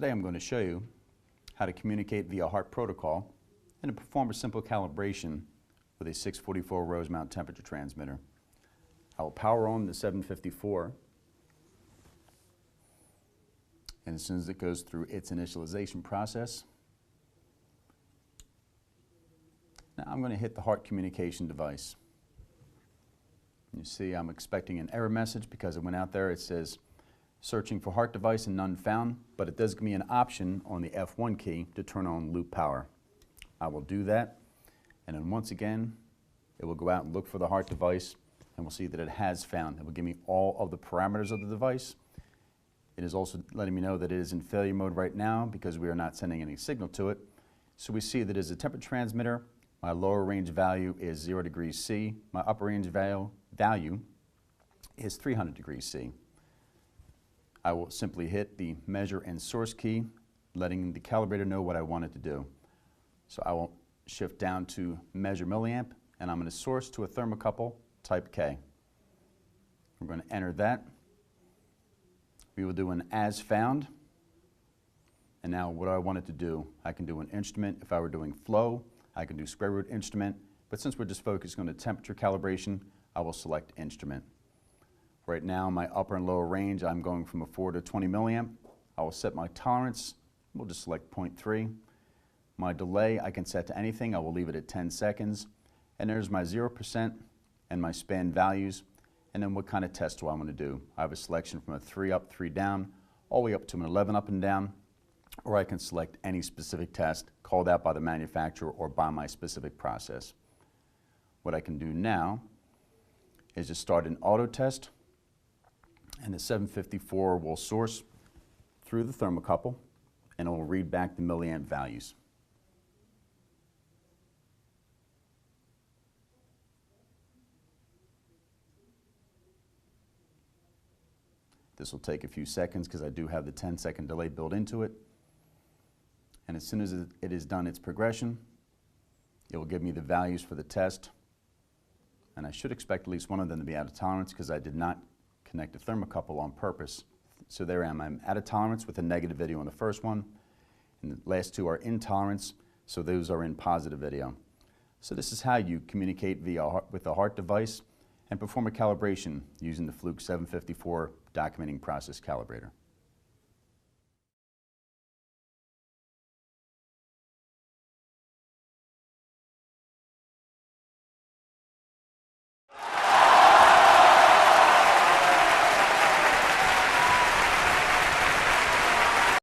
Today I'm going to show you how to communicate via HART protocol and to perform a simple calibration with a 644 Rosemount temperature transmitter. I will power on the 754, and as soon as it goes through its initialization process, now I'm going to hit the HART communication device. You see I'm expecting an error message because it went out there. It says searching for HART device and none found, but it does give me an option on the F1 key to turn on loop power. I will do that, and then once again it will go out and look for the HART device, and we'll see that it has found. It will give me all of the parameters of the device. It is also letting me know that it is in failure mode right now because we are not sending any signal to it. So we see that it is a temperature transmitter. My lower range value is 0 degrees C. My upper range value is 300 degrees C. I will simply hit the measure and source key, letting the calibrator know what I want it to do. So I will shift down to measure milliamp, and I'm going to source to a thermocouple type K. We're going to enter that. We will do an as found. And now what do I want it to do? I can do an instrument. If I were doing flow, I can do square root instrument. But since we're just focusing on the temperature calibration, I will select instrument. Right now, my upper and lower range, I'm going from a 4 to 20 milliamp. I will set my tolerance. We'll just select 0.3. My delay, I can set to anything. I will leave it at 10 seconds. And there's my 0% and my span values. And then what kind of test do I want to do? I have a selection from a 3 up, 3 down, all the way up to an 11 up and down. Or I can select any specific test called out by the manufacturer or by my specific process. What I can do now is just start an auto test. And the 754 will source through the thermocouple, and it will read back the milliamp values. This will take a few seconds because I do have the 10-second delay built into it. And as soon as it is done its progression, it will give me the values for the test. And I should expect at least one of them to be out of tolerance because I did not connect a thermocouple on purpose. So there I am. I'm out of tolerance with a negative video on the first one, and the last two are in tolerance, so those are in positive video. So this is how you communicate with a HART device and perform a calibration using the Fluke 754 documenting process calibrator.